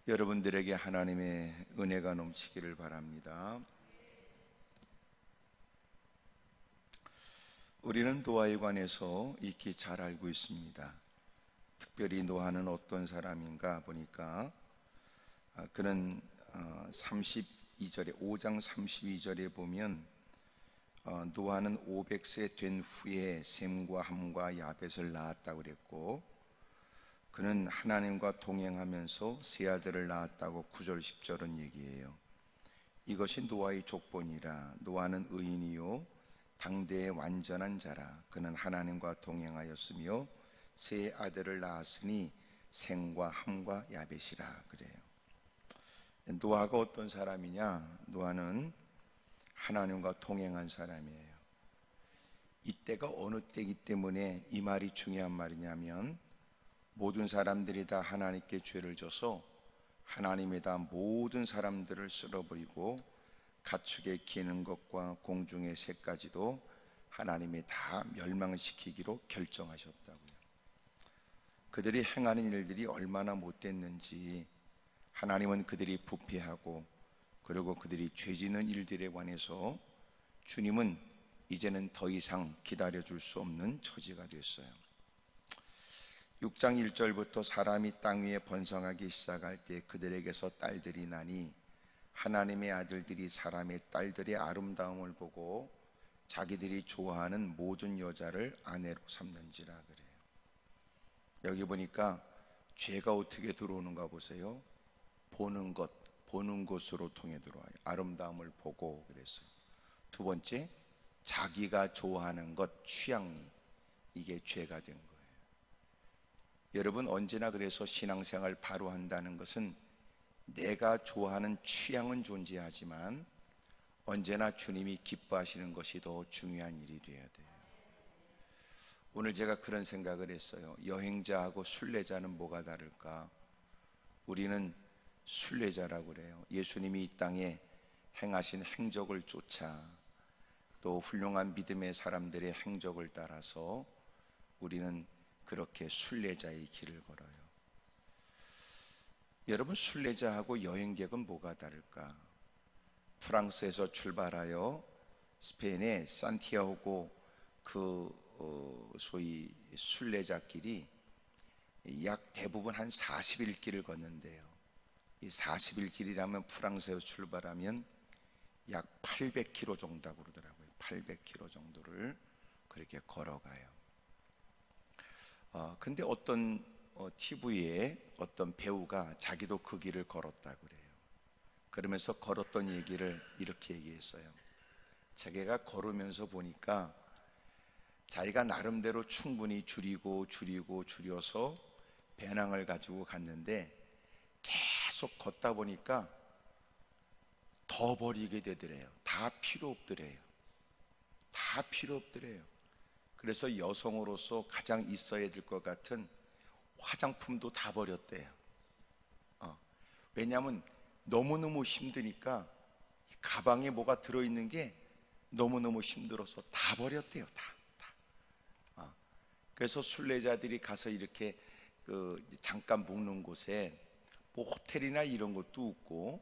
여러분들에게 하나님의 은혜가 넘치기를 바랍니다. 우리는 노아에 관해서 익히 잘 알고 있습니다. 특별히 노아는 어떤 사람인가 보니까 그는 32절에 5장 32절에 보면 노아는 500세 된 후에 셈과 함과 야벳을 낳았다고 그랬고, 그는 하나님과 동행하면서 세 아들을 낳았다고 9절 10절은 얘기해요. 이것이 노아의 족본이라. 노아는 의인이요 당대의 완전한 자라. 그는 하나님과 동행하였으며 세 아들을 낳았으니 셈과 함과 야벳이라 그래요. 노아가 어떤 사람이냐? 노아는 하나님과 동행한 사람이에요. 이때가 어느 때이기 때문에 이 말이 중요한 말이냐면, 모든 사람들이 다 하나님께 죄를 져서 하나님에다 모든 사람들을 쓸어버리고 가축에 기는 것과 공중의 새까지도 하나님이 다 멸망시키기로 결정하셨다고요. 그들이 행하는 일들이 얼마나 못됐는지, 하나님은 그들이 부패하고 그리고 그들이 죄짓는 일들에 관해서 주님은 이제는 더 이상 기다려줄 수 없는 처지가 됐어요. 6장 1절부터 사람이 땅 위에 번성하기 시작할 때 그들에게서 딸들이 나니 하나님의 아들들이 사람의 딸들의 아름다움을 보고 자기들이 좋아하는 모든 여자를 아내로 삼는지라 그래요. 여기 보니까 죄가 어떻게 들어오는가 보세요. 보는 곳으로 통해 들어와요. 아름다움을 보고 그랬어요. 두 번째, 자기가 좋아하는 것, 취향이, 이게 죄가 된 거예요. 여러분, 언제나 그래서 신앙생활 바로 한다는 것은 내가 좋아하는 취향은 존재하지만 언제나 주님이 기뻐하시는 것이 더 중요한 일이 되어야 돼요. 오늘 제가 그런 생각을 했어요. 여행자하고 순례자는 뭐가 다를까? 우리는 순례자라고 그래요. 예수님이 이 땅에 행하신 행적을 쫓아 또 훌륭한 믿음의 사람들의 행적을 따라서 우리는 그렇게 순례자의 길을 걸어요. 여러분, 순례자하고 여행객은 뭐가 다를까? 프랑스에서 출발하여 스페인의 산티아고 소위 순례자길이 약 대부분 한 40일 길을 걷는데요. 이 40일 길이라면 프랑스에서 출발하면 약 800km 정도라고 그러더라고요. 800km 정도를 그렇게 걸어가요. 근데 어떤 TV에 어떤 배우가 자기도 그 길을 걸었다고 그래요. 그러면서 걸었던 얘기를 이렇게 얘기했어요. 자기가 걸으면서 보니까 자기가 나름대로 충분히 줄여서 배낭을 가지고 갔는데 계속 걷다 보니까 더 버리게 되더래요. 다 필요 없더래요. 그래서 여성으로서 가장 있어야 될 것 같은 화장품도 다 버렸대요. 왜냐하면 너무너무 힘드니까 가방에 뭐가 들어있는 게 너무너무 힘들어서 다 버렸대요. 다. 그래서 순례자들이 가서 이렇게 잠깐 묵는 곳에 뭐 호텔이나 이런 것도 없고,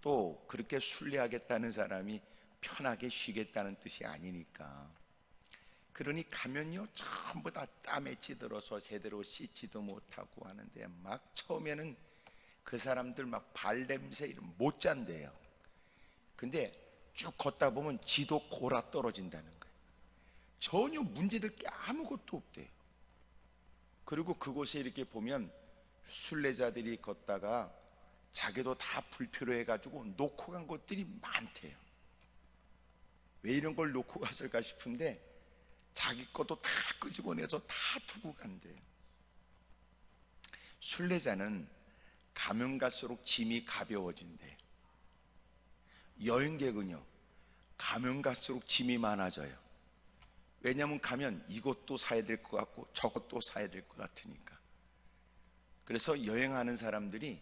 또 그렇게 순례하겠다는 사람이 편하게 쉬겠다는 뜻이 아니니까, 그러니 가면요 전부 다 땀에 찌들어서 제대로 씻지도 못하고 하는데, 막 처음에는 그 사람들 막 발냄새 못 잔대요. 근데 쭉 걷다 보면 지도 골아 떨어진다는 거예요. 전혀 문제될 게 아무것도 없대요. 그리고 그곳에 이렇게 보면 순례자들이 걷다가 자기도 다 불필요해가지고 놓고 간 것들이 많대요. 왜 이런 걸 놓고 갔을까 싶은데 자기 것도 다 끄집어내서 다 두고 간대요. 순례자는 가면 갈수록 짐이 가벼워진대요. 여행객은요, 가면 갈수록 짐이 많아져요. 왜냐하면 가면 이것도 사야 될 것 같고 저것도 사야 될 것 같으니까. 그래서 여행하는 사람들이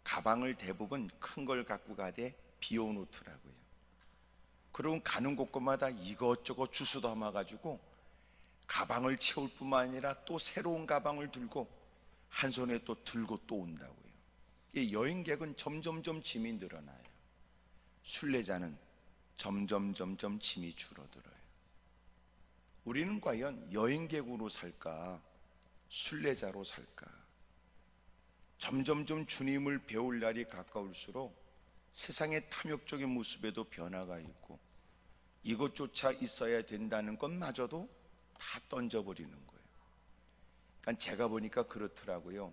가방을 대부분 큰 걸 갖고 가되 비워놓더라고요. 그러면 가는 곳곳마다 이것저것 주워 담아가지고 가방을 채울 뿐만 아니라 또 새로운 가방을 들고 한 손에 또 들고 또 온다고요. 이 여행객은 점점점 짐이 늘어나요. 순례자는 점점 짐이 줄어들어요. 우리는 과연 여행객으로 살까, 순례자로 살까? 점점점 주님을 배울 날이 가까울수록 세상의 탐욕적인 모습에도 변화가 있고, 이것조차 있어야 된다는 것마저도 다 던져버리는 거예요. 그러니까 제가 보니까 그렇더라고요.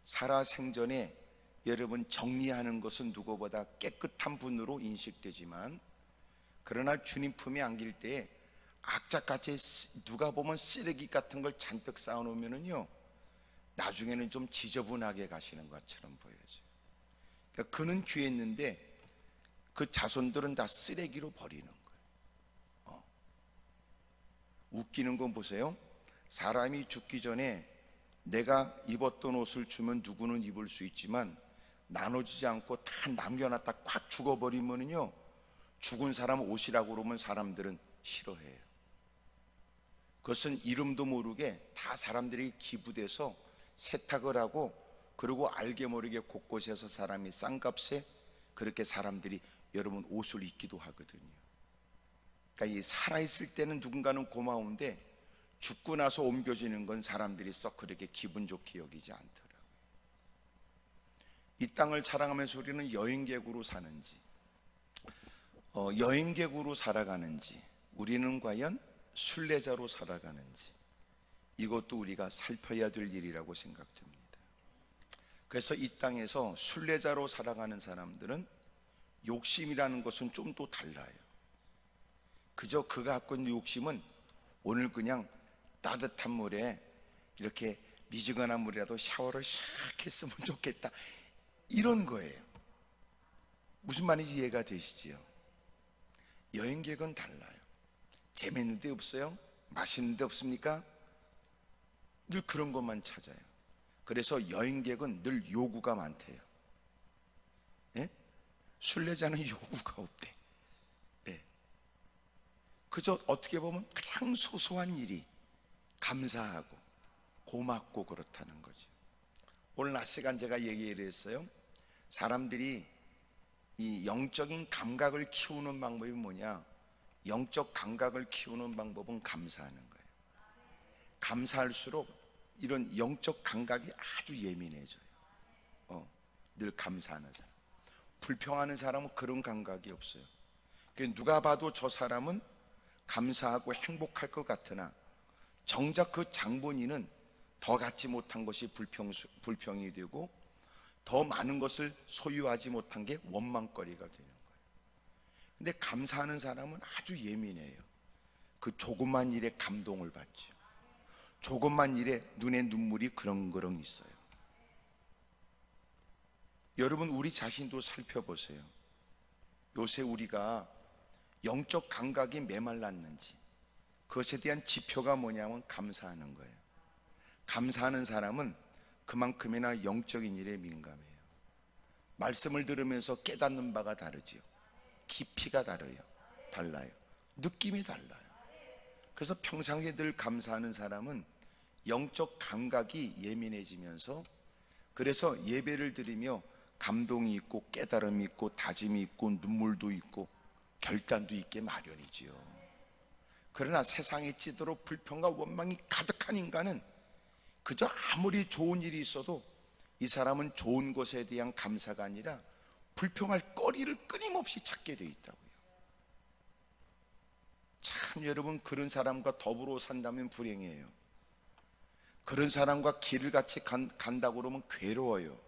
살아생전에 여러분 정리하는 것은 누구보다 깨끗한 분으로 인식되지만, 그러나 주님 품에 안길 때에 악착같이 누가 보면 쓰레기 같은 걸 잔뜩 쌓아놓으면요, 나중에는 좀 지저분하게 가시는 것처럼 보여져요. 그러니까 그는 귀했는데 그 자손들은 다 쓰레기로 버리는 거예요. 웃기는 건 보세요. 사람이 죽기 전에 내가 입었던 옷을 주면 누구는 입을 수 있지만 나눠지지 않고 다 남겨놨다 콱 죽어버리면요, 죽은 사람 옷이라고 그러면 사람들은 싫어해요. 그것은 이름도 모르게 다 사람들이 기부돼서 세탁을 하고, 그리고 알게 모르게 곳곳에서 사람이 싼값에 그렇게 사람들이 여러분 옷을 입기도 하거든요. 그러니까 이 살아있을 때는 누군가는 고마운데 죽고 나서 옮겨지는 건 사람들이 썩 그렇게 기분 좋게 여기지 않더라고요. 이 땅을 사랑하면서 우리는 여행객으로 사는지, 여행객으로 살아가는지, 우리는 과연 순례자로 살아가는지, 이것도 우리가 살펴야 될 일이라고 생각됩니다. 그래서 이 땅에서 순례자로 살아가는 사람들은 욕심이라는 것은 좀 또 달라요. 그저 그가 갖고 있는 욕심은 오늘 그냥 따뜻한 물에 이렇게 미지근한 물이라도 샤워를 샥 했으면 좋겠다, 이런 거예요. 무슨 말인지 이해가 되시지요? 여행객은 달라요. 재밌는 데 없어요? 맛있는 데 없습니까? 늘 그런 것만 찾아요. 그래서 여행객은 늘 요구가 많대요. 예? 순례자는 요구가 없대. 예. 그저 어떻게 보면 가장 소소한 일이 감사하고 고맙고 그렇다는 거죠. 오늘 낮 시간 제가 얘기를 했어요. 사람들이 이 영적인 감각을 키우는 방법이 뭐냐? 영적 감각을 키우는 방법은 감사하는 거예요. 감사할수록 이런 영적 감각이 아주 예민해져요. 늘 감사하는 사람. 불평하는 사람은 그런 감각이 없어요. 누가 봐도 저 사람은 감사하고 행복할 것 같으나 정작 그 장본인은 더 갖지 못한 것이 불평이 되고, 더 많은 것을 소유하지 못한 게 원망거리가 되는 거예요. 근데 감사하는 사람은 아주 예민해요. 그 조그만 일에 감동을 받죠. 조그만 일에 눈에 눈물이 그렁그렁 있어요. 여러분, 우리 자신도 살펴보세요. 요새 우리가 영적 감각이 메말랐는지, 그것에 대한 지표가 뭐냐면 감사하는 거예요. 감사하는 사람은 그만큼이나 영적인 일에 민감해요. 말씀을 들으면서 깨닫는 바가 다르지요. 깊이가 달라요. 느낌이 달라요. 그래서 평상시에 늘 감사하는 사람은 영적 감각이 예민해지면서, 그래서 예배를 드리며 감동이 있고 깨달음이 있고 다짐이 있고 눈물도 있고 결단도 있게 마련이지요. 그러나 세상에 찌도록 불평과 원망이 가득한 인간은 그저 아무리 좋은 일이 있어도 이 사람은 좋은 것에 대한 감사가 아니라 불평할 거리를 끊임없이 찾게 돼 있다고요. 참, 여러분, 그런 사람과 더불어 산다면 불행해요. 그런 사람과 길을 같이 간다고 그러면 괴로워요.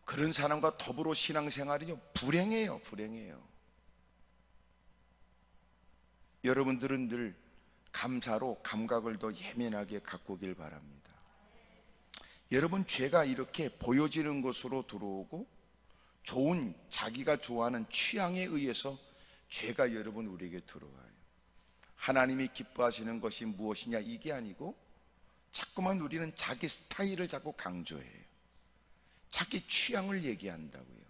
그런 사람과 더불어 신앙생활이요, 불행해요. 여러분들은 늘 감사로 감각을 더 예민하게 가꾸길 바랍니다. 여러분, 죄가 이렇게 보여지는 것으로 들어오고 좋은, 자기가 좋아하는 취향에 의해서 죄가 여러분 우리에게 들어와요. 하나님이 기뻐하시는 것이 무엇이냐, 이게 아니고 자꾸만 우리는 자기 스타일을 자꾸 강조해요. 자기 취향을 얘기한다고요.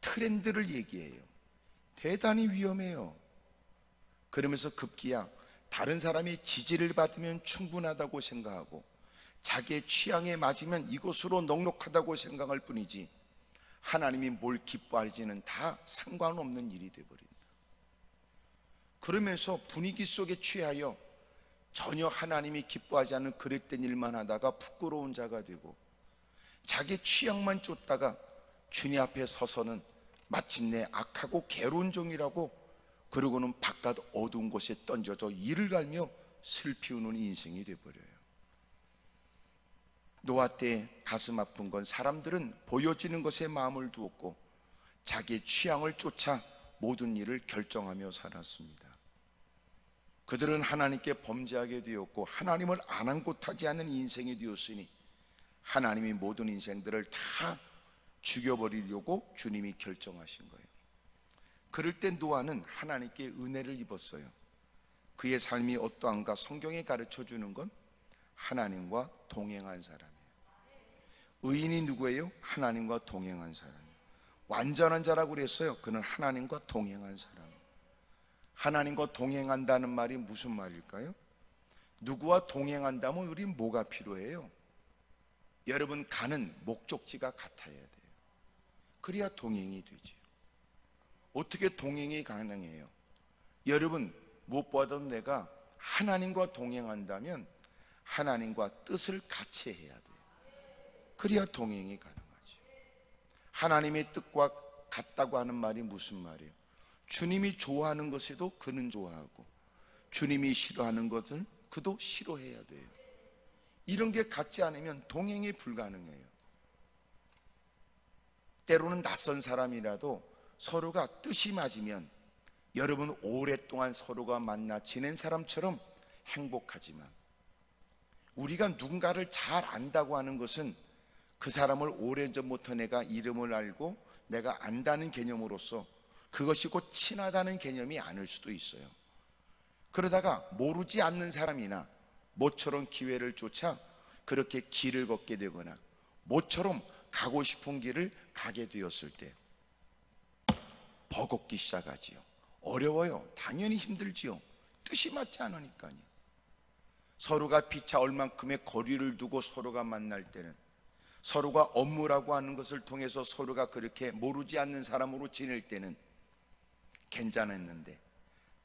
트렌드를 얘기해요. 대단히 위험해요. 그러면서 급기야 다른 사람이 지지를 받으면 충분하다고 생각하고, 자기의 취향에 맞으면 이것으로 넉넉하다고 생각할 뿐이지 하나님이 뭘 기뻐하지는 다 상관없는 일이 되어버린다. 그러면서 분위기 속에 취하여 전혀 하나님이 기뻐하지 않는 그릇된 일만 하다가 부끄러운 자가 되고, 자기 취향만 쫓다가 주님 앞에 서서는 마침내 악하고 괴로운 종이라고, 그러고는 바깥 어두운 곳에 던져져 이를 갈며 슬피 우는 인생이 되어버려요. 노아 때 가슴 아픈 건 사람들은 보여지는 것에 마음을 두었고 자기의 취향을 쫓아 모든 일을 결정하며 살았습니다. 그들은 하나님께 범죄하게 되었고 하나님을 아랑곳하지 않는 인생이 되었으니 하나님이 모든 인생들을 다 죽여버리려고 주님이 결정하신 거예요. 그럴 때 노아는 하나님께 은혜를 입었어요. 그의 삶이 어떠한가 성경에 가르쳐주는 건 하나님과 동행한 사람이에요. 의인이 누구예요? 하나님과 동행한 사람이에요. 완전한 자라고 그랬어요. 그는 하나님과 동행한 사람. 하나님과 동행한다는 말이 무슨 말일까요? 누구와 동행한다면 우린 뭐가 필요해요? 여러분, 가는 목적지가 같아야 돼요. 그래야 동행이 되죠. 어떻게 동행이 가능해요? 여러분, 무엇보다도 내가 하나님과 동행한다면 하나님과 뜻을 같이 해야 돼요. 그래야 동행이 가능하죠. 하나님의 뜻과 같다고 하는 말이 무슨 말이에요? 주님이 좋아하는 것에도 그는 좋아하고 주님이 싫어하는 것을 그도 싫어해야 돼요. 이런 게 같지 않으면 동행이 불가능해요. 때로는 낯선 사람이라도 서로가 뜻이 맞으면 여러분 오랫동안 서로가 만나 지낸 사람처럼 행복하지만, 우리가 누군가를 잘 안다고 하는 것은 그 사람을 오래전부터 내가 이름을 알고 내가 안다는 개념으로서 그것이 곧 친하다는 개념이 아닐 수도 있어요. 그러다가 모르지 않는 사람이나 모처럼 기회를 쫓아 그렇게 길을 걷게 되거나 모처럼 가고 싶은 길을 가게 되었을 때 버겁기 시작하지요. 어려워요. 당연히 힘들지요. 뜻이 맞지 않으니까요. 서로가 피차 얼만큼의 거리를 두고 서로가 만날 때는, 서로가 업무라고 하는 것을 통해서 서로가 그렇게 모르지 않는 사람으로 지낼 때는 괜찮았는데,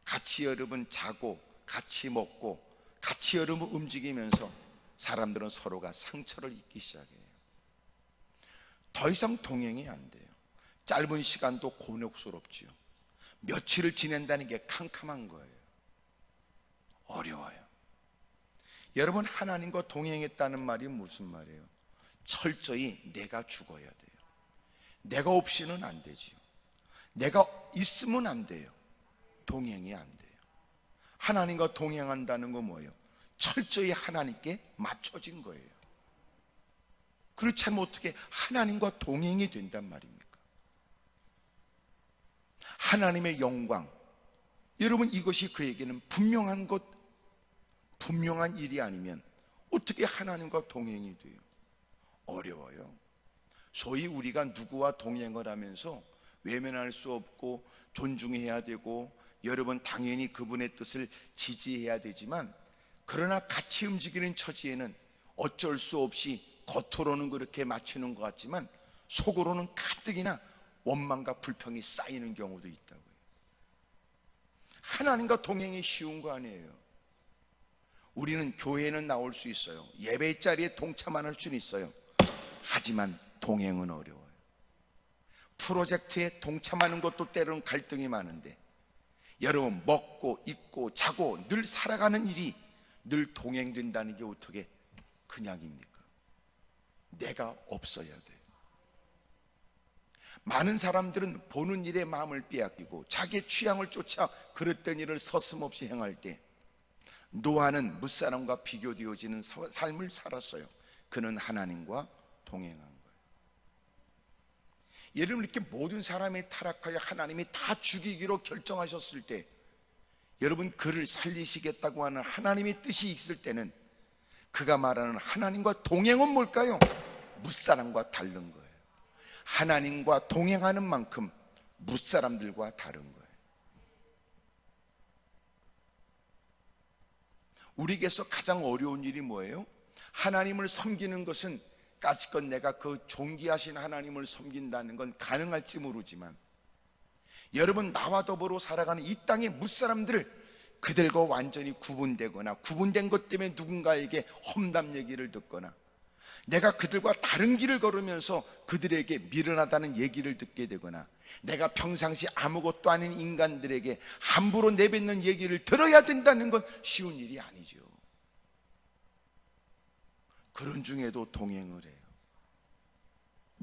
같이 여러분 자고 같이 먹고 같이 여러분 움직이면서 사람들은 서로가 상처를 입기 시작해요. 더 이상 동행이 안 돼요. 짧은 시간도 곤욕스럽지요. 며칠을 지낸다는 게 캄캄한 거예요. 어려워요. 여러분, 하나님과 동행했다는 말이 무슨 말이에요? 철저히 내가 죽어야 돼요. 내가 없이는 안 되지요. 내가 있으면 안 돼요. 동행이 안 돼요. 하나님과 동행한다는 건 뭐예요? 철저히 하나님께 맞춰진 거예요. 그렇지 않으면 어떻게 하나님과 동행이 된단 말입니까? 하나님의 영광, 여러분, 이것이 그에게는 분명한 것, 분명한 일이 아니면 어떻게 하나님과 동행이 돼요? 어려워요. 소위 우리가 누구와 동행을 하면서 외면할 수 없고 존중해야 되고, 여러분 당연히 그분의 뜻을 지지해야 되지만, 그러나 같이 움직이는 처지에는 어쩔 수 없이 겉으로는 그렇게 맞추는 것 같지만 속으로는 가뜩이나 원망과 불평이 쌓이는 경우도 있다고요. 하나님과 동행이 쉬운 거 아니에요. 우리는 교회는 나올 수 있어요. 예배 자리에 동참할 수는 있어요. 하지만 동행은 어려워요. 프로젝트에 동참하는 것도 때로는 갈등이 많은데, 여러분 먹고 입고 자고 늘 살아가는 일이 늘 동행된다는 게 어떻게 그냥입니까? 내가 없어야 돼요. 많은 사람들은 보는 일에 마음을 빼앗기고 자기의 취향을 쫓아 그릇된 일을 서슴없이 행할 때, 노아는 무사람과 비교되어지는 삶을 살았어요. 그는 하나님과 동행한 거예요. 여러분, 이렇게 모든 사람이 타락하여 하나님이 다 죽이기로 결정하셨을 때, 여러분 그를 살리시겠다고 하는 하나님의 뜻이 있을 때는 그가 말하는 하나님과 동행은 뭘까요? 무사람과 다른 거예요. 하나님과 동행하는 만큼 무사람들과 다른 거예요. 우리에게서 가장 어려운 일이 뭐예요? 하나님을 섬기는 것은 까짓것 내가 그 존귀하신 하나님을 섬긴다는 건 가능할지 모르지만, 여러분, 나와 더불어 살아가는 이 땅의 무사람들을 그들과 완전히 구분되거나 구분된 것 때문에 누군가에게 험담 얘기를 듣거나 내가 그들과 다른 길을 걸으면서 그들에게 미련하다는 얘기를 듣게 되거나 내가 평상시 아무것도 아닌 인간들에게 함부로 내뱉는 얘기를 들어야 된다는 건 쉬운 일이 아니죠. 그런 중에도 동행을 해요.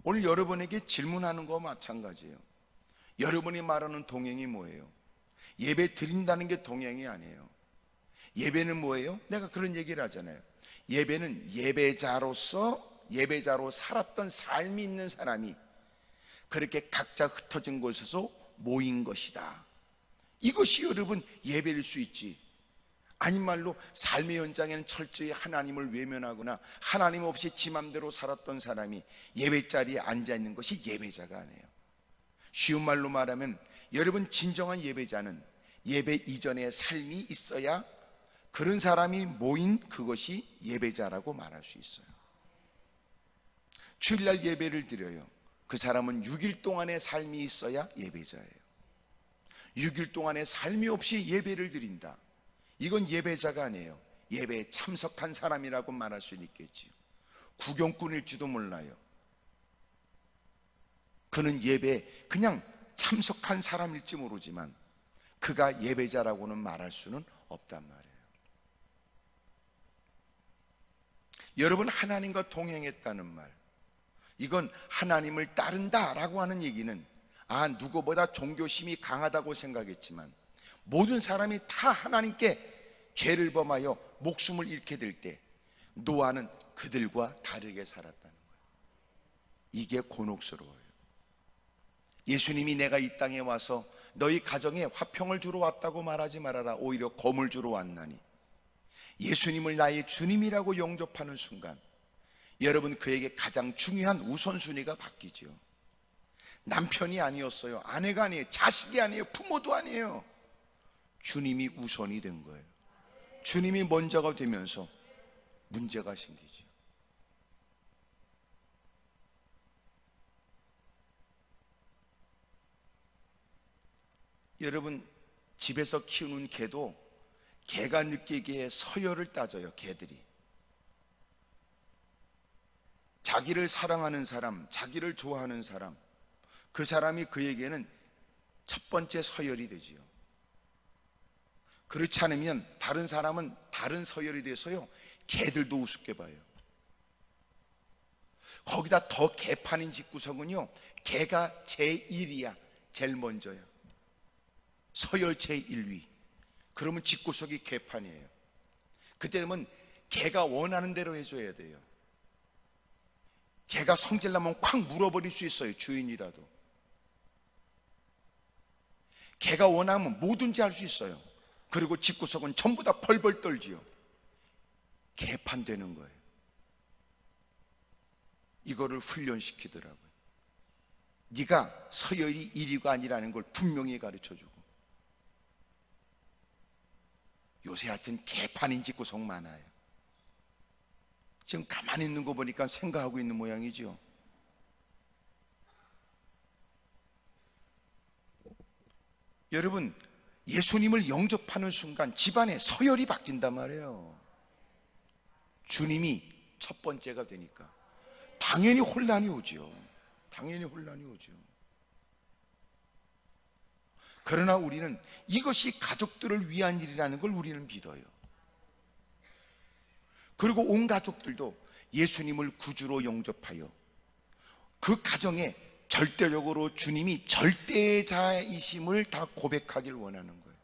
오늘 여러분에게 질문하는 거와 마찬가지예요. 여러분이 말하는 동행이 뭐예요? 예배 드린다는 게 동행이 아니에요. 예배는 뭐예요? 내가 그런 얘기를 하잖아요. 예배는 예배자로 살았던 삶이 있는 사람이 그렇게 각자 흩어진 곳에서 모인 것이다. 이것이 여러분 예배일 수 있지. 아닌 말로 삶의 현장에는 철저히 하나님을 외면하거나 하나님 없이 지 맘대로 살았던 사람이 예배 자리에 앉아 있는 것이 예배자가 아니에요. 쉬운 말로 말하면 여러분, 진정한 예배자는 예배 이전의 삶이 있어야 그런 사람이 모인 그것이 예배자라고 말할 수 있어요. 주일날 예배를 드려요. 그 사람은 6일 동안의 삶이 있어야 예배자예요. 6일 동안의 삶이 없이 예배를 드린다. 이건 예배자가 아니에요. 예배에 참석한 사람이라고 말할 수 있겠지요. 구경꾼일지도 몰라요. 그는 예배에 그냥 참석한 사람일지 모르지만 그가 예배자라고는 말할 수는 없단 말이에요. 여러분, 하나님과 동행했다는 말, 이건 하나님을 따른다라고 하는 얘기는 누구보다 종교심이 강하다고 생각했지만 모든 사람이 다 하나님께 죄를 범하여 목숨을 잃게 될 때 노아는 그들과 다르게 살았다는 거예요. 이게 곤혹스러워요. 예수님이 내가 이 땅에 와서 너희 가정에 화평을 주러 왔다고 말하지 말아라. 오히려 검을 주러 왔나니. 예수님을 나의 주님이라고 영접하는 순간 여러분, 그에게 가장 중요한 우선순위가 바뀌죠. 남편이 아니었어요. 아내가 아니에요. 자식이 아니에요. 부모도 아니에요. 주님이 우선이 된 거예요. 주님이 먼저가 되면서 문제가 생기죠. 여러분, 집에서 키우는 개도 개가 느끼기에 서열을 따져요. 개들이 자기를 사랑하는 사람, 자기를 좋아하는 사람, 그 사람이 그에게는 첫 번째 서열이 되지요. 그렇지 않으면 다른 사람은 다른 서열이 돼서요, 개들도 우습게 봐요. 거기다 더 개판인 집구석은요, 개가 제1이야. 제일 먼저야. 서열 제1위. 그러면 집구석이 개판이에요. 그때 되면 개가 원하는 대로 해줘야 돼요. 개가 성질나면 콱 물어버릴 수 있어요. 주인이라도. 개가 원하면 뭐든지 할 수 있어요. 그리고 집구석은 전부 다 벌벌 떨지요. 개판 되는 거예요. 이거를 훈련시키더라고요. 네가 서열이 1위가 아니라는 걸 분명히 가르쳐주고. 요새 하여튼 개판인 집구석 많아요. 지금 가만히 있는 거 보니까 생각하고 있는 모양이죠. 여러분, 예수님을 영접하는 순간 집안에 서열이 바뀐단 말이에요. 주님이 첫 번째가 되니까 당연히 혼란이 오죠. 당연히 혼란이 오죠. 그러나 우리는 이것이 가족들을 위한 일이라는 걸 우리는 믿어요. 그리고 온 가족들도 예수님을 구주로 영접하여 그 가정에 절대적으로 주님이 절대자이심을 다 고백하길 원하는 거예요.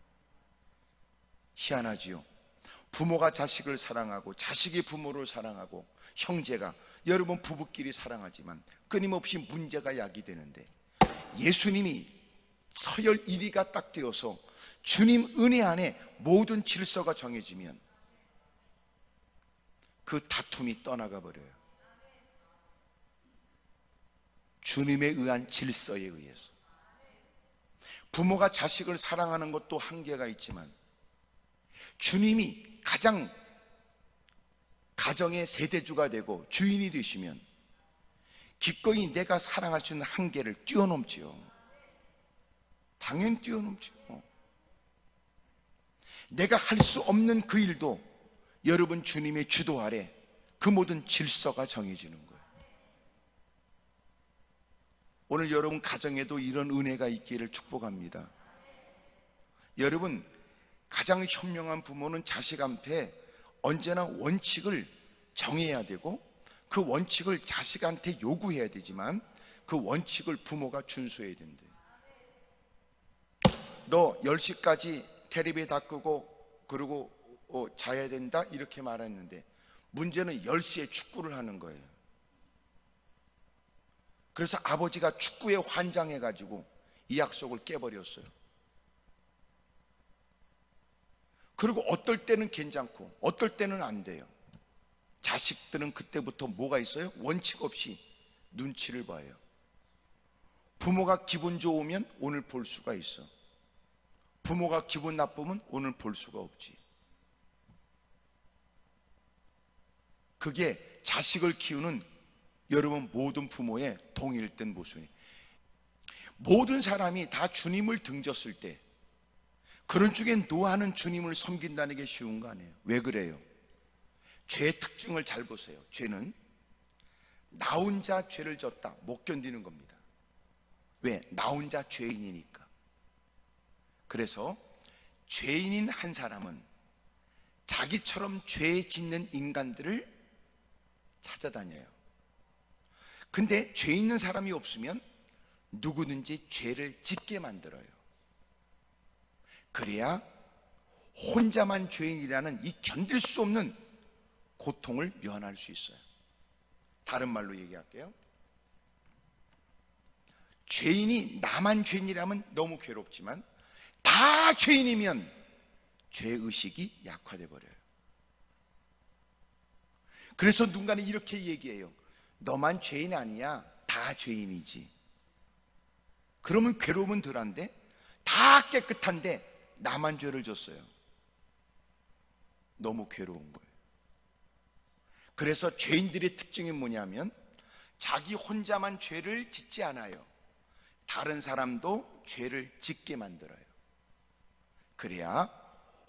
희한하지요. 부모가 자식을 사랑하고 자식이 부모를 사랑하고 형제가, 여러분 부부끼리 사랑하지만 끊임없이 문제가 야기되는데 예수님이 서열 1위가 딱 되어서 주님 은혜 안에 모든 질서가 정해지면 그 다툼이 떠나가 버려요. 주님에 의한 질서에 의해서. 부모가 자식을 사랑하는 것도 한계가 있지만 주님이 가장 가정의 세대주가 되고 주인이 되시면 기꺼이 내가 사랑할 수 있는 한계를 뛰어넘지요. 당연히 뛰어넘지요. 내가 할 수 없는 그 일도 여러분 주님의 주도 아래 그 모든 질서가 정해지는 거예요. 오늘 여러분 가정에도 이런 은혜가 있기를 축복합니다. 여러분, 가장 현명한 부모는 자식한테 언제나 원칙을 정해야 되고 그 원칙을 자식한테 요구해야 되지만 그 원칙을 부모가 준수해야 된대요. 너 10시까지 텔레비 다 끄고 그러고 자야 된다 이렇게 말했는데 문제는 10시에 축구를 하는 거예요. 그래서 아버지가 축구에 환장해가지고 이 약속을 깨버렸어요. 그리고 어떨 때는 괜찮고 어떨 때는 안 돼요. 자식들은 그때부터 뭐가 있어요? 원칙 없이 눈치를 봐요. 부모가 기분 좋으면 오늘 볼 수가 있어. 부모가 기분 나쁘면 오늘 볼 수가 없지. 그게 자식을 키우는 여러분 모든 부모의 동일된 모습이에요. 모든 사람이 다 주님을 등졌을 때 그런 중에 노아는 주님을 섬긴다는 게 쉬운 거 아니에요. 왜 그래요? 죄의 특징을 잘 보세요. 죄는 나 혼자 죄를 졌다 못 견디는 겁니다. 왜? 나 혼자 죄인이니까. 그래서 죄인인 한 사람은 자기처럼 죄 짓는 인간들을 찾아다녀요. 근데 죄 있는 사람이 없으면 누구든지 죄를 짓게 만들어요. 그래야 혼자만 죄인이라는 이 견딜 수 없는 고통을 면할 수 있어요. 다른 말로 얘기할게요. 죄인이 나만 죄인이라면 너무 괴롭지만 다 죄인이면 죄의식이 약화돼 버려요. 그래서 누군가는 이렇게 얘기해요. 너만 죄인 아니야. 다 죄인이지. 그러면 괴로움은 덜한데 다 깨끗한데 나만 죄를 졌어요. 너무 괴로운 거예요. 그래서 죄인들의 특징이 뭐냐면 자기 혼자만 죄를 짓지 않아요. 다른 사람도 죄를 짓게 만들어요. 그래야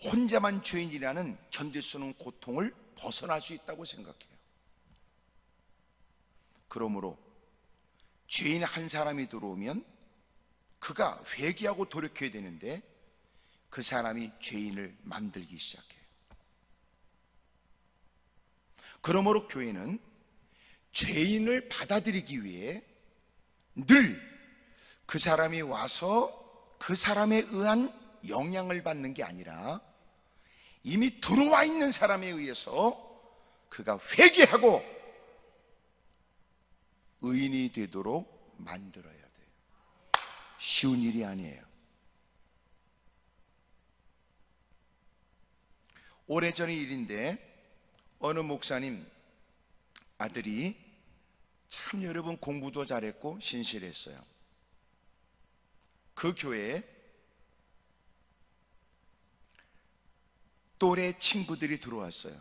혼자만 죄인이라는 견딜 수 없는 고통을 벗어날 수 있다고 생각해요. 그러므로 죄인 한 사람이 들어오면 그가 회개하고 돌이켜야 되는데 그 사람이 죄인을 만들기 시작해요. 그러므로 교회는 죄인을 받아들이기 위해 늘 그 사람이 와서 그 사람에 의한 영향을 받는 게 아니라 이미 들어와 있는 사람에 의해서 그가 회개하고 의인이 되도록 만들어야 돼요. 쉬운 일이 아니에요. 오래전의 일인데 어느 목사님 아들이 참 여러분 공부도 잘했고 신실했어요. 그 교회에 또래 친구들이 들어왔어요.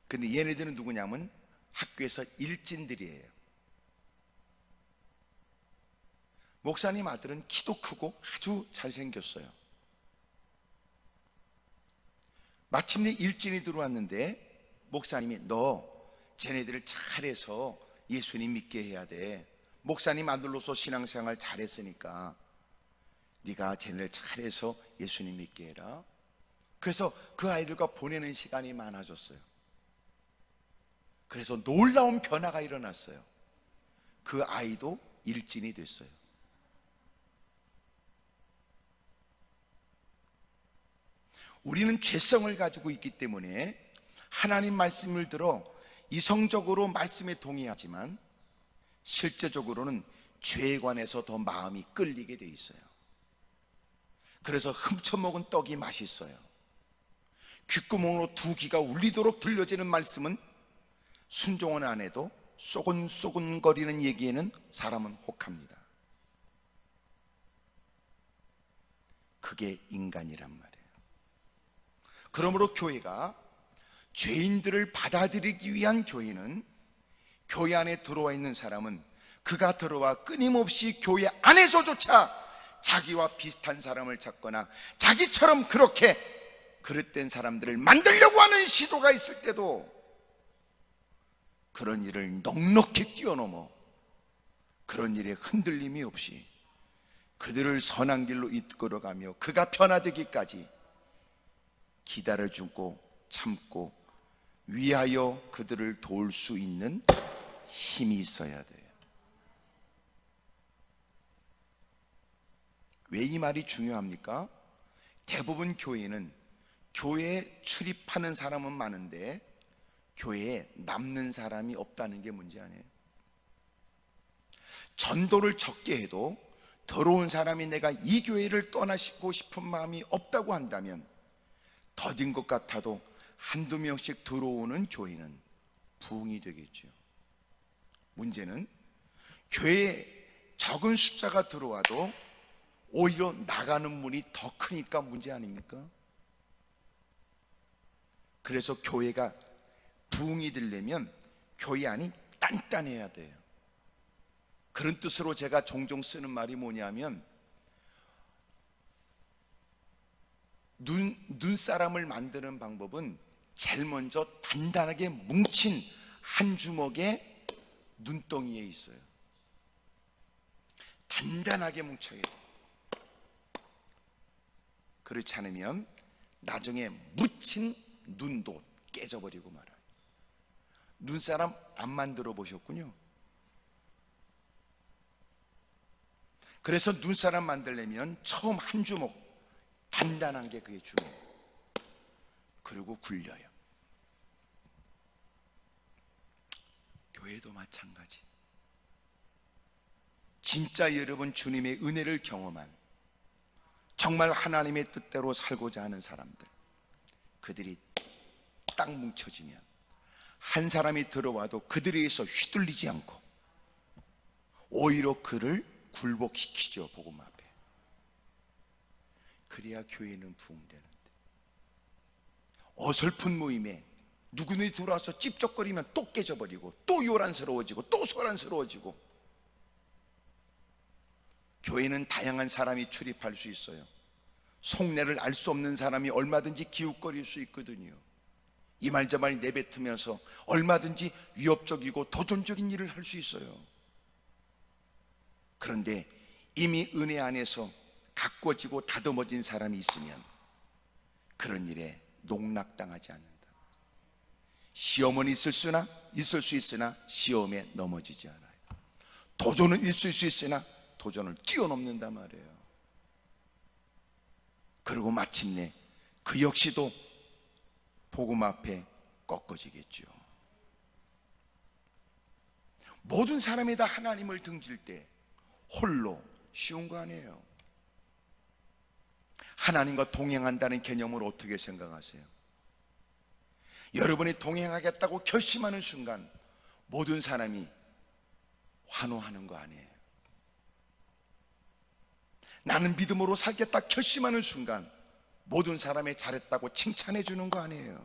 근데 얘네들은 누구냐면 학교에서 일진들이에요. 목사님 아들은 키도 크고 아주 잘생겼어요. 마침내 일진이 들어왔는데 목사님이 너 쟤네들을 잘해서 예수님 믿게 해야 돼. 목사님 아들로서 신앙생활 잘했으니까 네가 쟤네를 잘해서 예수님 믿게 해라. 그래서 그 아이들과 보내는 시간이 많아졌어요. 그래서 놀라운 변화가 일어났어요. 그 아이도 일진이 됐어요. 우리는 죄성을 가지고 있기 때문에 하나님 말씀을 들어 이성적으로 말씀에 동의하지만 실제적으로는 죄에 관해서 더 마음이 끌리게 돼 있어요. 그래서 훔쳐먹은 떡이 맛있어요. 귓구멍으로 두 귀가 울리도록 들려지는 말씀은 순종은 안 해도 쏘근쏘근거리는 얘기에는 사람은 혹합니다. 그게 인간이란 말이에요. 그러므로 교회가 죄인들을 받아들이기 위한 교회는, 교회 안에 들어와 있는 사람은 그가 들어와 끊임없이 교회 안에서조차 자기와 비슷한 사람을 찾거나 자기처럼 그렇게 그릇된 사람들을 만들려고 하는 시도가 있을 때도 그런 일을 넉넉히 뛰어넘어 그런 일에 흔들림이 없이 그들을 선한 길로 이끌어가며 그가 변화되기까지 기다려주고 참고 위하여 그들을 도울 수 있는 힘이 있어야 돼요. 왜 이 말이 중요합니까? 대부분 교회는 교회에 출입하는 사람은 많은데 교회에 남는 사람이 없다는 게 문제 아니에요. 전도를 적게 해도 더러운 사람이 내가 이 교회를 떠나고 싶은 마음이 없다고 한다면 더딘 것 같아도 한두 명씩 들어오는 교회는 부흥이 되겠죠. 문제는 교회에 적은 숫자가 들어와도 오히려 나가는 문이 더 크니까 문제 아닙니까? 그래서 교회가 부흥이 되려면 교회 안이 단단해야 돼요. 그런 뜻으로 제가 종종 쓰는 말이 뭐냐면, 눈사람을 만드는 방법은 제일 먼저 단단하게 뭉친 한 주먹의 눈덩이에 있어요. 단단하게 뭉쳐야 돼요. 그렇지 않으면 나중에 묻힌 눈도 깨져버리고 말아요. 눈사람 안 만들어 보셨군요. 그래서 눈사람 만들려면 처음 한 주먹 단단한 게 그게 중요해요. 그리고 굴려요. 교회도 마찬가지. 진짜 여러분 주님의 은혜를 경험한, 정말 하나님의 뜻대로 살고자 하는 사람들, 그들이 딱 뭉쳐지면 한 사람이 들어와도 그들에 의해서 휘둘리지 않고 오히려 그를 굴복시키죠. 복음 앞에. 그래야 교회는 부흥되는데, 어설픈 모임에 누구누구 들어와서 찝쩍거리면 또 깨져버리고 또 요란스러워지고 또 소란스러워지고. 교회는 다양한 사람이 출입할 수 있어요. 속내를 알 수 없는 사람이 얼마든지 기웃거릴 수 있거든요. 이 말 저 말 내뱉으면서 얼마든지 위협적이고 도전적인 일을 할 수 있어요. 그런데 이미 은혜 안에서 가꿔지고 다듬어진 사람이 있으면 그런 일에 농락당하지 않는다. 시험은 있을 수 있으나 시험에 넘어지지 않아요. 도전은 있을 수 있으나 도전을 뛰어넘는단 말이에요. 그리고 마침내 그 역시도 복음 앞에 꺾어지겠죠. 모든 사람이 다 하나님을 등질 때 홀로 쉬운 거 아니에요. 하나님과 동행한다는 개념을 어떻게 생각하세요? 여러분이 동행하겠다고 결심하는 순간 모든 사람이 환호하는 거 아니에요. 나는 믿음으로 살겠다 결심하는 순간 모든 사람이 잘했다고 칭찬해 주는 거 아니에요.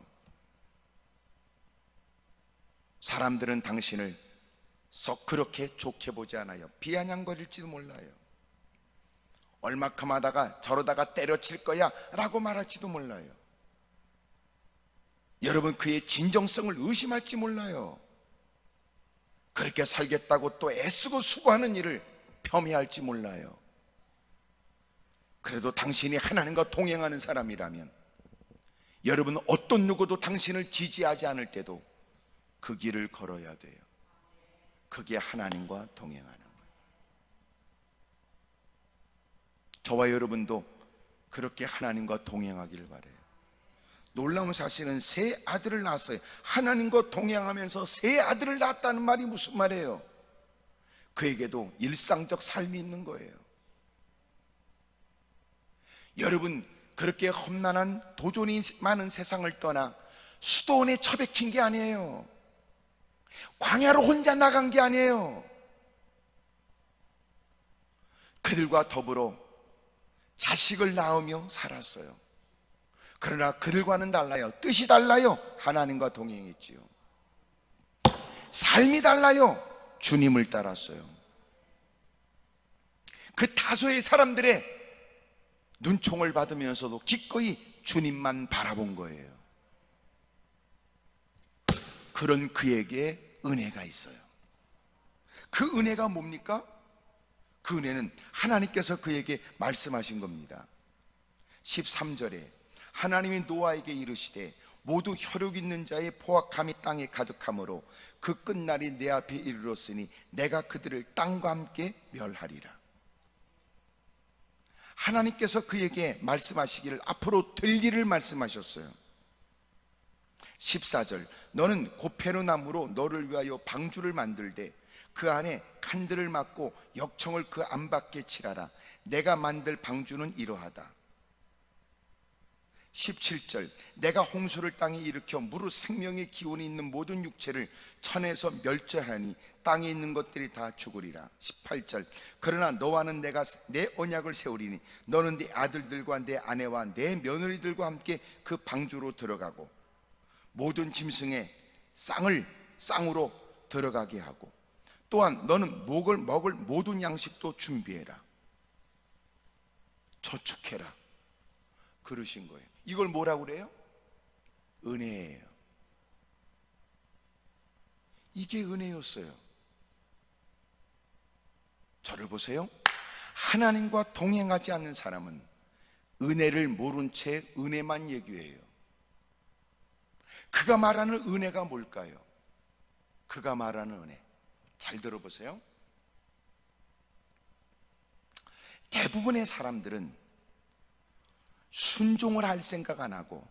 사람들은 당신을 썩 그렇게 좋게 보지 않아요. 비아냥거릴지도 몰라요. 얼마큼 하다가 저러다가 때려칠 거야 라고 말할지도 몰라요. 여러분 그의 진정성을 의심할지 몰라요. 그렇게 살겠다고 또 애쓰고 수고하는 일을 폄훼할지 몰라요. 그래도 당신이 하나님과 동행하는 사람이라면 여러분은 어떤 누구도 당신을 지지하지 않을 때도 그 길을 걸어야 돼요. 그게 하나님과 동행하는 거예요. 저와 여러분도 그렇게 하나님과 동행하기를 바라요. 놀라운 사실은 새 아들을 낳았어요. 하나님과 동행하면서 새 아들을 낳았다는 말이 무슨 말이에요? 그에게도 일상적 삶이 있는 거예요. 여러분 그렇게 험난한 도전이 많은 세상을 떠나 수도원에 처박힌 게 아니에요. 광야로 혼자 나간 게 아니에요. 그들과 더불어 자식을 낳으며 살았어요. 그러나 그들과는 달라요. 뜻이 달라요. 하나님과 동행했지요. 삶이 달라요. 주님을 따랐어요. 그 다소의 사람들의 눈총을 받으면서도 기꺼이 주님만 바라본 거예요. 그런 그에게 은혜가 있어요. 그 은혜가 뭡니까? 그 은혜는 하나님께서 그에게 말씀하신 겁니다. 13절에 하나님이 노아에게 이르시되 모두 혈육 있는 자의 포악함이 땅에 가득하므로 그 끝날이 내 앞에 이르렀으니 내가 그들을 땅과 함께 멸하리라. 하나님께서 그에게 말씀하시기를 앞으로 될 일을 말씀하셨어요. 14절 너는 고페르 나무로 너를 위하여 방주를 만들되 그 안에 칸들을 막고 역청을 그 안밖에 칠하라. 내가 만들 방주는 이러하다. 17절 내가 홍수를 땅에 일으켜 무릇 생명의 기운이 있는 모든 육체를 천에서 멸절하니 땅에 있는 것들이 다 죽으리라. 18절 그러나 너와는 내가 내 언약을 세우리니 너는 네 아들들과 내 아내와 내 며느리들과 함께 그 방주로 들어가고 모든 짐승의 쌍으로 들어가게 하고 또한 너는 먹을 모든 양식도 준비해라. 저축해라. 그러신 거예요. 이걸 뭐라고 그래요? 은혜예요. 이게 은혜였어요. 저를 보세요. 하나님과 동행하지 않는 사람은 은혜를 모른 채 은혜만 얘기해요. 그가 말하는 은혜가 뭘까요? 그가 말하는 은혜, 잘 들어보세요. 대부분의 사람들은 순종을 할 생각 안 하고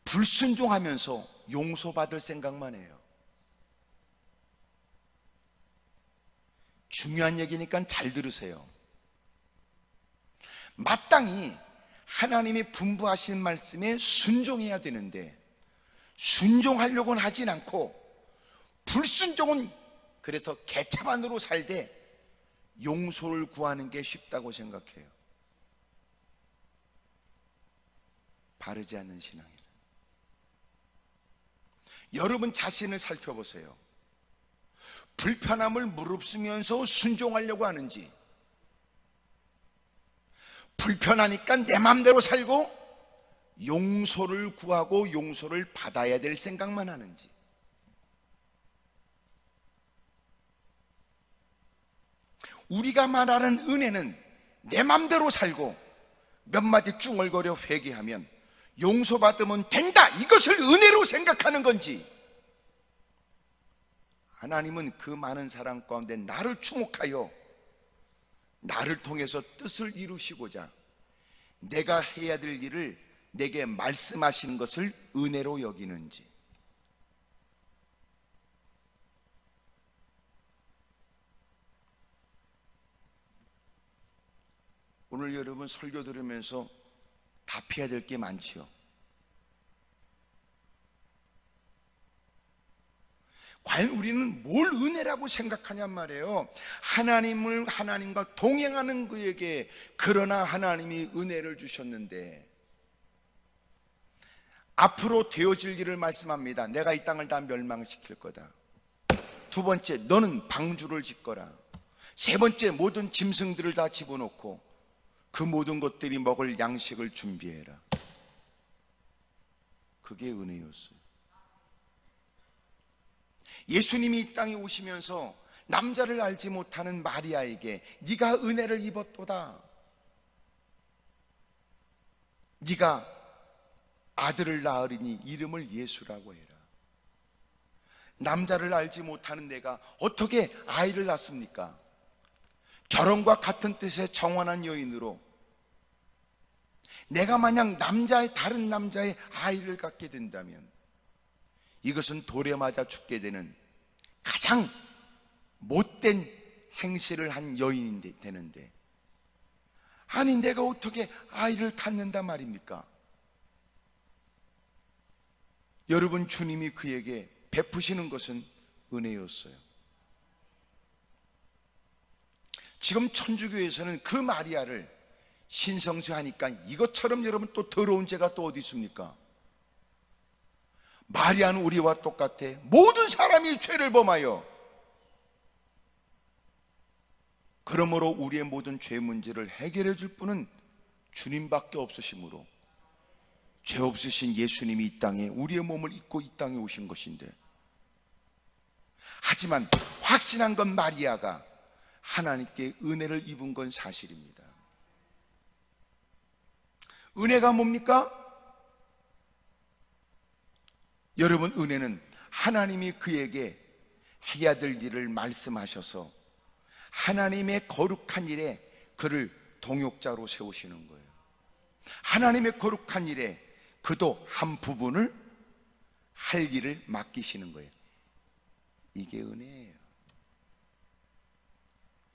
불순종하면서 용서받을 생각만 해요. 중요한 얘기니까 잘 들으세요. 마땅히 하나님이 분부하신 말씀에 순종해야 되는데 순종하려고는 하진 않고 불순종은 그래서 개차반으로 살되 용서를 구하는 게 쉽다고 생각해요. 바르지 않는 신앙이라. 여러분 자신을 살펴보세요. 불편함을 무릅쓰면서 순종하려고 하는지, 불편하니까 내 마음대로 살고 용서를 구하고 용서를 받아야 될 생각만 하는지. 우리가 말하는 은혜는 내 마음대로 살고 몇 마디 쭝얼거려 회개하면 용서받으면 된다, 이것을 은혜로 생각하는 건지, 하나님은 그 많은 사람 가운데 나를 주목하여 나를 통해서 뜻을 이루시고자 내가 해야 될 일을 내게 말씀하시는 것을 은혜로 여기는지. 오늘 여러분 설교 들으면서 답해야 될 게 많지요. 과연 우리는 뭘 은혜라고 생각하냔 말이에요. 하나님과 동행하는 그에게, 그러나 하나님이 은혜를 주셨는데 앞으로 되어질 일을 말씀합니다. 내가 이 땅을 다 멸망시킬 거다. 두 번째, 너는 방주를 짓거라. 세 번째, 모든 짐승들을 다 집어넣고 그 모든 것들이 먹을 양식을 준비해라. 그게 은혜였어요. 예수님이 이 땅에 오시면서 남자를 알지 못하는 마리아에게 네가 은혜를 입었도다. 네가 아들을 낳으리니 이름을 예수라고 해라. 남자를 알지 못하는 내가 어떻게 아이를 낳습니까? 결혼과 같은 뜻의 정원한 여인으로 내가 만약 다른 남자의 아이를 갖게 된다면 이것은 돌에 맞아 죽게 되는 가장 못된 행실을 한 여인이 되는데, 아니 내가 어떻게 아이를 갖는단 말입니까? 여러분, 주님이 그에게 베푸시는 것은 은혜였어요. 지금 천주교에서는 그 마리아를 신성시 하니까 이것처럼 여러분 또 더러운 죄가 또 어디 있습니까? 마리아는 우리와 똑같아. 모든 사람이 죄를 범하여, 그러므로 우리의 모든 죄 문제를 해결해 줄 분은 주님밖에 없으시므로, 죄 없으신 예수님이 이 땅에 우리의 몸을 입고 이 땅에 오신 것인데, 하지만 확신한 건 마리아가 하나님께 은혜를 입은 건 사실입니다. 은혜가 뭡니까? 여러분, 은혜는 하나님이 그에게 해야 될 일을 말씀하셔서 하나님의 거룩한 일에 그를 동역자로 세우시는 거예요. 하나님의 거룩한 일에 그도 한 부분을 할 일을 맡기시는 거예요. 이게 은혜예요.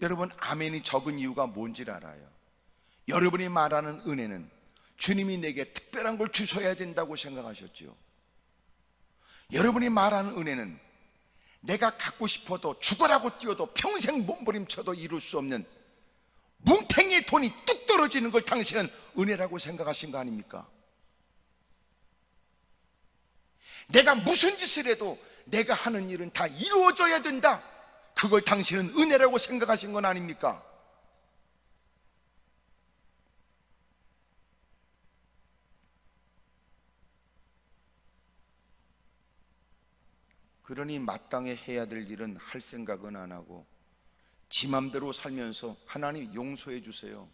여러분, 아멘이 적은 이유가 뭔지 알아요? 여러분이 말하는 은혜는 주님이 내게 특별한 걸 주셔야 된다고 생각하셨죠. 여러분이 말하는 은혜는 내가 갖고 싶어도 죽어라고 뛰어도 평생 몸부림쳐도 이룰 수 없는 뭉탱이의 돈이 뚝 떨어지는 걸 당신은 은혜라고 생각하신 거 아닙니까? 내가 무슨 짓을 해도 내가 하는 일은 다 이루어져야 된다, 그걸 당신은 은혜라고 생각하신 건 아닙니까? 그러니 마땅히 해야 될 일은 할 생각은 안 하고 지 맘대로 살면서 하나님 용서해 주세요,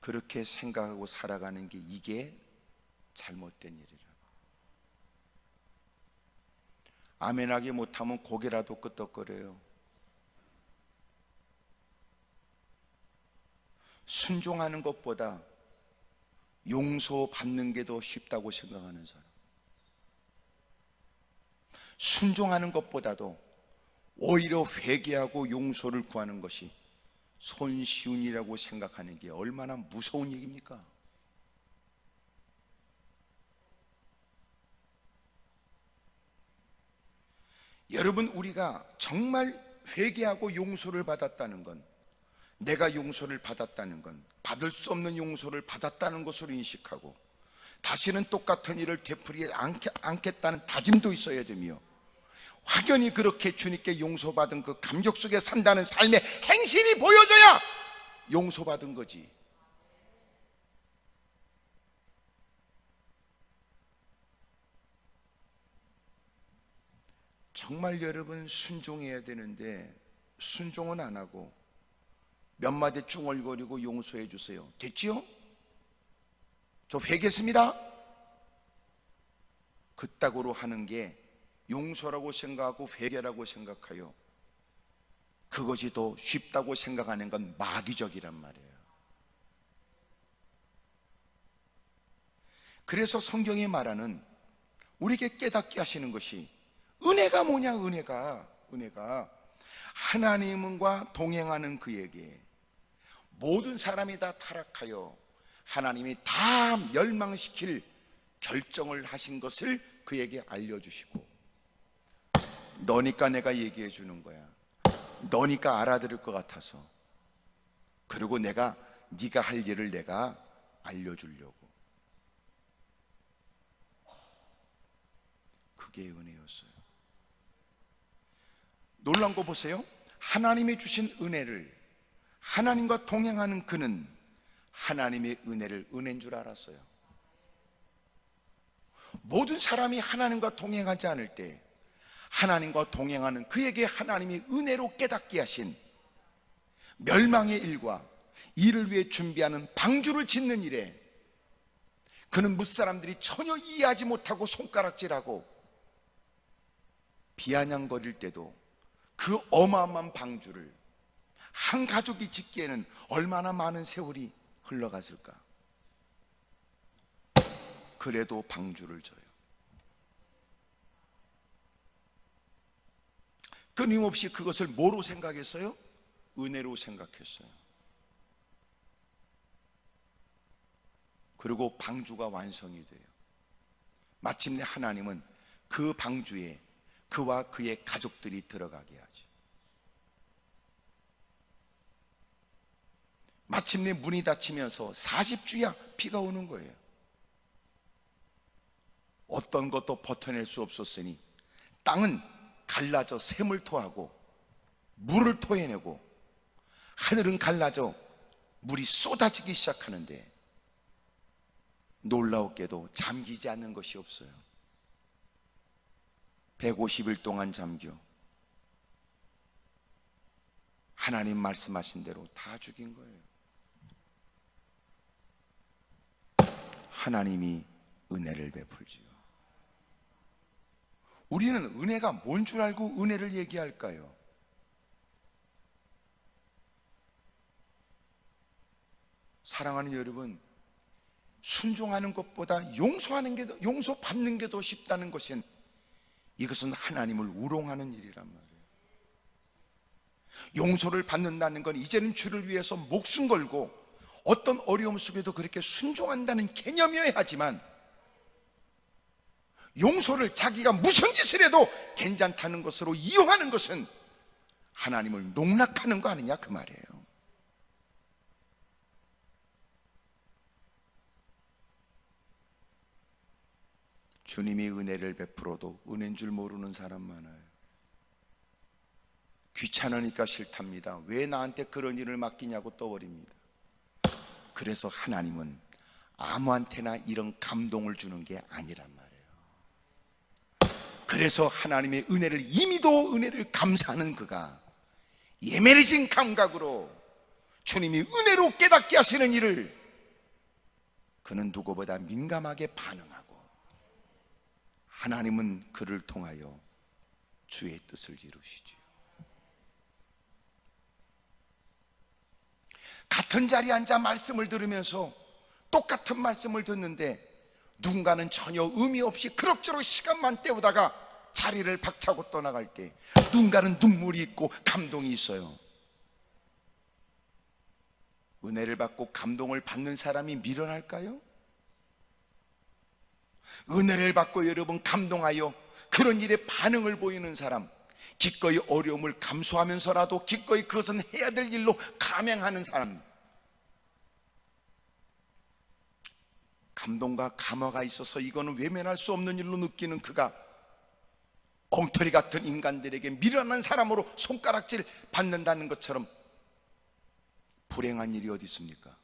그렇게 생각하고 살아가는 게 이게 잘못된 일이라. 아멘하기 못하면 고개라도 끄덕거려요. 순종하는 것보다 용서받는 게 더 쉽다고 생각하는 사람, 순종하는 것보다도 오히려 회개하고 용서를 구하는 것이 손쉬운 일이라고 생각하는 게 얼마나 무서운 얘기입니까? 여러분, 우리가 정말 회개하고 용서를 받았다는 건, 내가 용서를 받았다는 건 받을 수 없는 용서를 받았다는 것으로 인식하고 다시는 똑같은 일을 되풀이하지 않겠다는 다짐도 있어야 되며, 확연히 그렇게 주님께 용서받은 그 감격 속에 산다는 삶의 행실이 보여져야 용서받은 거지. 정말 여러분 순종해야 되는데 순종은 안 하고 몇 마디 중얼거리고 용서해 주세요, 됐지요? 저 회개했습니다, 그따구로 하는 게 용서라고 생각하고 회개라고 생각하여 그것이 더 쉽다고 생각하는 건 마귀적이란 말이에요. 그래서 성경이 말하는, 우리에게 깨닫게 하시는 것이 은혜가 뭐냐? 은혜가 하나님과 동행하는 그에게 모든 사람이 다 타락하여 하나님이 다 멸망시킬 결정을 하신 것을 그에게 알려주시고, 너니까 내가 얘기해 주는 거야, 너니까 알아들을 것 같아서, 그리고 내가 네가 할 일을 내가 알려주려고. 그게 은혜였어요. 놀라운 거 보세요. 하나님이 주신 은혜를, 하나님과 동행하는 그는 하나님의 은혜를 은혜인 줄 알았어요. 모든 사람이 하나님과 동행하지 않을 때 하나님과 동행하는 그에게 하나님이 은혜로 깨닫게 하신 멸망의 일과 이를 위해 준비하는 방주를 짓는 일에 그는 무사람들이 전혀 이해하지 못하고 손가락질하고 비아냥거릴 때도 그 어마어마한 방주를 한 가족이 짓기에는 얼마나 많은 세월이 흘러갔을까? 그래도 방주를 져요. 끊임없이 그것을 뭐로 생각했어요? 은혜로 생각했어요. 그리고 방주가 완성이 돼요. 마침내 하나님은 그 방주에 그와 그의 가족들이 들어가게 하죠. 마침내 문이 닫히면서 40주야 비가 오는 거예요. 어떤 것도 버텨낼 수 없었으니 땅은 갈라져 샘을 토하고 물을 토해내고 하늘은 갈라져 물이 쏟아지기 시작하는데 놀라웠게도 잠기지 않는 것이 없어요. 150일 동안 잠겨 하나님 말씀하신 대로 다 죽인 거예요. 하나님이 은혜를 베풀지요. 우리는 은혜가 뭔 줄 알고 은혜를 얘기할까요? 사랑하는 여러분, 순종하는 것보다 용서받는 게 더 쉽다는 것은 이것은 하나님을 우롱하는 일이란 말이에요. 용서를 받는다는 건 이제는 주를 위해서 목숨 걸고 어떤 어려움 속에도 그렇게 순종한다는 개념이어야 하지만, 용서를 자기가 무슨 짓을 해도 괜찮다는 것으로 이용하는 것은 하나님을 농락하는 거 아니냐 그 말이에요. 주님이 은혜를 베풀어도 은혜인 줄 모르는 사람 많아요. 귀찮으니까 싫답니다. 왜 나한테 그런 일을 맡기냐고 떠버립니다. 그래서 하나님은 아무한테나 이런 감동을 주는 게 아니란 말이에요. 그래서 하나님의 은혜를, 이미도 은혜를 감사하는 그가 예민해진 감각으로 주님이 은혜로 깨닫게 하시는 일을 그는 누구보다 민감하게 반응하고, 하나님은 그를 통하여 주의 뜻을 이루시지요. 같은 자리에 앉아 말씀을 들으면서 똑같은 말씀을 듣는데 누군가는 전혀 의미 없이 그럭저럭 시간만 때우다가 자리를 박차고 떠나갈 때 누군가는 눈물이 있고 감동이 있어요. 은혜를 받고 감동을 받는 사람이 미련할까요? 은혜를 받고 여러분 감동하여 그런 일에 반응을 보이는 사람, 기꺼이 어려움을 감수하면서라도 기꺼이 그것은 해야 될 일로 감행하는 사람, 감동과 감화가 있어서 이거는 외면할 수 없는 일로 느끼는 그가 엉터리 같은 인간들에게 미련한 사람으로 손가락질 받는다는 것처럼 불행한 일이 어디 있습니까?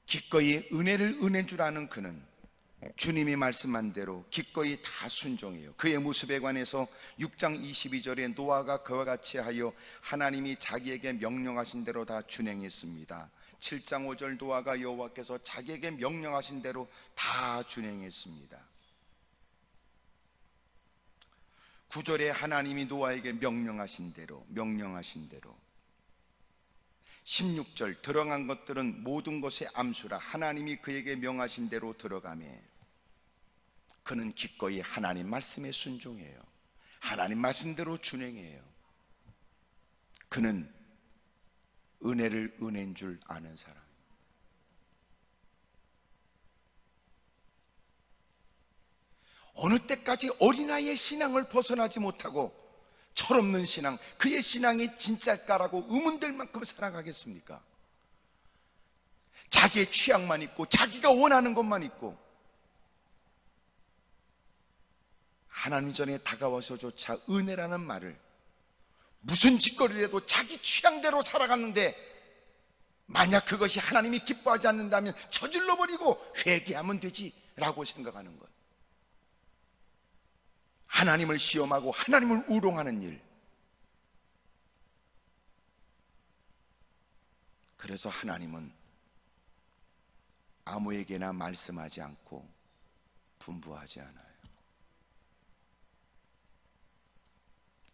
기꺼이 은혜를 은혜인 줄 아는 그는 주님이 말씀한 대로 기꺼이 다 순종해요. 그의 모습에 관해서 6장 22절에 노아가 그와 같이 하여 하나님이 자기에게 명령하신 대로 다 준행했습니다. 7장 5절 노아가 여호와께서 자기에게 명령하신 대로 다 준행했습니다. 9절에 하나님이 노아에게 명령하신 대로 16절 들어간 것들은 모든 것의 암수라 하나님이 그에게 명하신 대로 들어가매 그는 기꺼이 하나님 말씀에 순종해요. 하나님 말씀대로 준행해요. 그는 은혜를 은혜인 줄 아는 사람. 어느 때까지 어린아이의 신앙을 벗어나지 못하고 철없는 신앙, 그의 신앙이 진짜일까라고 의문될 만큼 살아가겠습니까? 자기의 취향만 있고 자기가 원하는 것만 있고 하나님 전에 다가와서조차 은혜라는 말을 무슨 짓거리를 해도 자기 취향대로 살아가는데 만약 그것이 하나님이 기뻐하지 않는다면 저질러버리고 회개하면 되지 라고 생각하는 것, 하나님을 시험하고 하나님을 우롱하는 일. 그래서 하나님은 아무에게나 말씀하지 않고 분부하지 않아요.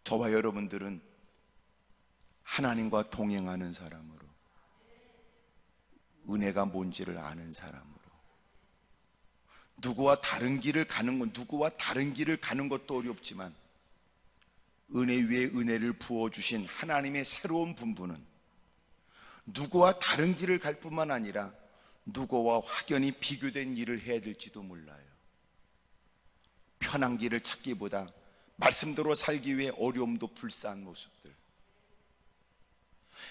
저와 여러분들은 하나님과 동행하는 사람으로, 은혜가 뭔지를 아는 사람으로, 누구와 다른 길을 가는 것도 어렵지만 은혜 위에 은혜를 부어주신 하나님의 새로운 분부는 누구와 다른 길을 갈 뿐만 아니라 누구와 확연히 비교된 일을 해야 될지도 몰라요. 편한 길을 찾기보다 말씀대로 살기 위해 어려움도 불사한 모습들,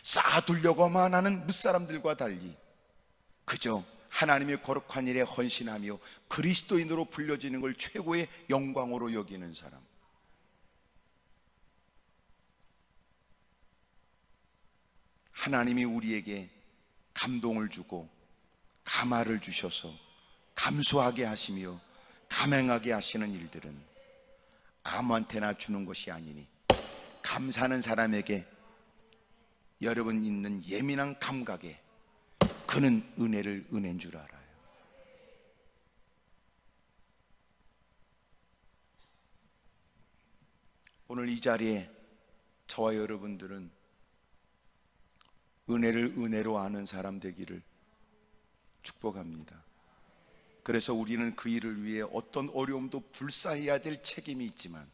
쌓아두려고만 하는 무사람들과 달리 그저 하나님의 거룩한 일에 헌신하며 그리스도인으로 불려지는 걸 최고의 영광으로 여기는 사람, 하나님이 우리에게 감동을 주고 감화를 주셔서 감수하게 하시며 감행하게 하시는 일들은 아무한테나 주는 것이 아니니 감사하는 사람에게 여러분 있는 예민한 감각에 그는 은혜를 은혜인 줄 알아요. 오늘 이 자리에 저와 여러분들은 은혜를 은혜로 아는 사람 되기를 축복합니다. 그래서 우리는 그 일을 위해 어떤 어려움도 불사해야 될 책임이 있지만,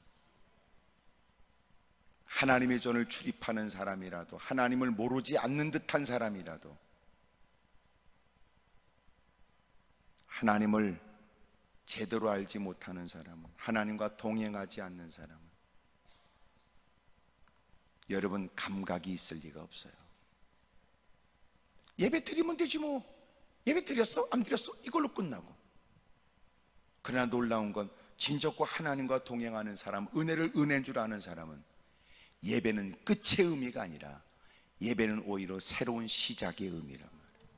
하나님의 전을 출입하는 사람이라도, 하나님을 모르지 않는 듯한 사람이라도, 하나님을 제대로 알지 못하는 사람은, 하나님과 동행하지 않는 사람은 여러분 감각이 있을 리가 없어요. 예배 드리면 되지 뭐, 예배 드렸어? 안 드렸어? 이걸로 끝나고. 그러나 놀라운 건 진정과 하나님과 동행하는 사람, 은혜를 은혜인 줄 아는 사람은 예배는 끝의 의미가 아니라 예배는 오히려 새로운 시작의 의미란 말이에요.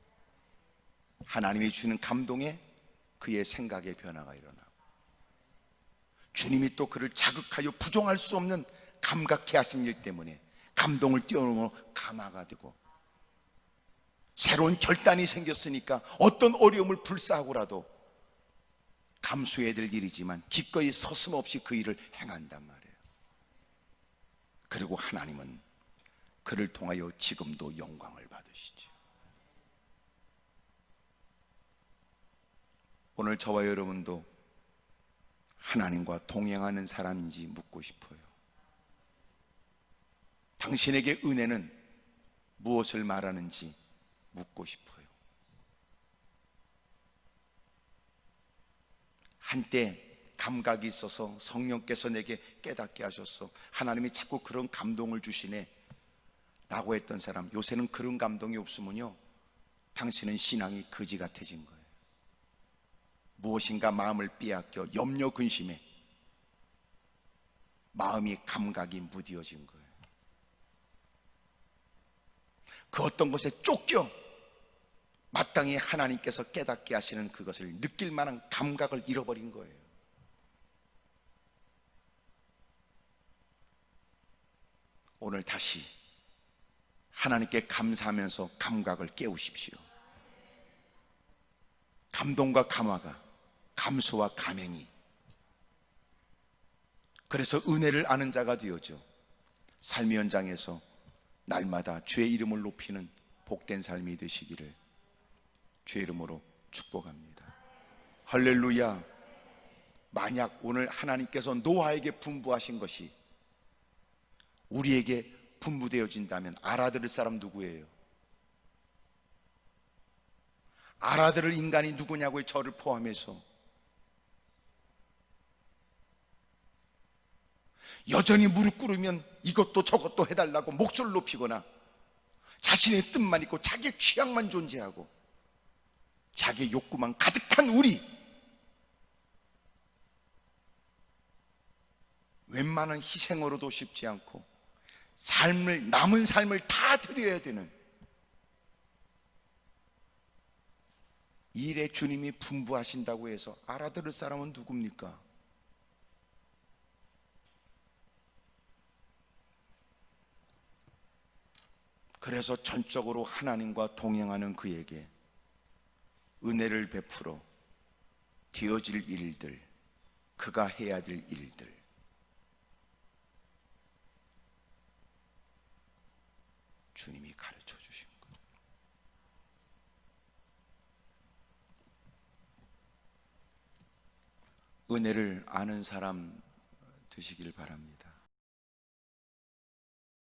하나님이 주는 감동에 그의 생각의 변화가 일어나고, 주님이 또 그를 자극하여 부정할 수 없는 감각해 하신 일 때문에 감동을 뛰어넘어 감화가 되고, 새로운 결단이 생겼으니까 어떤 어려움을 불사하고라도 감수해야 될 일이지만 기꺼이 서슴없이 그 일을 행한단 말이에요. 그리고 하나님은 그를 통하여 지금도 영광을 받으시죠. 오늘 저와 여러분도 하나님과 동행하는 사람인지 묻고 싶어요. 당신에게 은혜는 무엇을 말하는지 묻고 싶어요. 한때 감각이 있어서 성령께서 내게 깨닫게 하셨어, 하나님이 자꾸 그런 감동을 주시네 라고 했던 사람, 요새는 그런 감동이 없으면요, 당신은 신앙이 거지 같아진 거예요. 무엇인가 마음을 빼앗겨 염려 근심에 마음이 감각이 무뎌진 거예요. 그 어떤 것에 쫓겨 마땅히 하나님께서 깨닫게 하시는 그것을 느낄 만한 감각을 잃어버린 거예요. 오늘 다시 하나님께 감사하면서 감각을 깨우십시오. 감동과 감화가, 감수와 감행이, 그래서 은혜를 아는 자가 되어져 삶의 현장에서 날마다 주의 이름을 높이는 복된 삶이 되시기를 주의 이름으로 축복합니다. 할렐루야. 만약 오늘 하나님께서 노아에게 분부하신 것이 우리에게 분부되어진다면 알아들을 사람 누구예요? 알아들을 인간이 누구냐고요? 저를 포함해서. 여전히 무릎 꿇으면 이것도 저것도 해달라고 목소리를 높이거나, 자신의 뜻만 있고 자기의 취향만 존재하고 자기의 욕구만 가득한 우리, 웬만한 희생으로도 쉽지 않고 남은 삶을 다 드려야 되는 이 일에 주님이 분부하신다고 해서 알아들을 사람은 누굽니까? 그래서 전적으로 하나님과 동행하는 그에게 은혜를 베풀어 되어질 일들, 그가 해야 될 일들, 주님이 가르쳐 주신 거예요. 은혜를 아는 사람 되시길 바랍니다.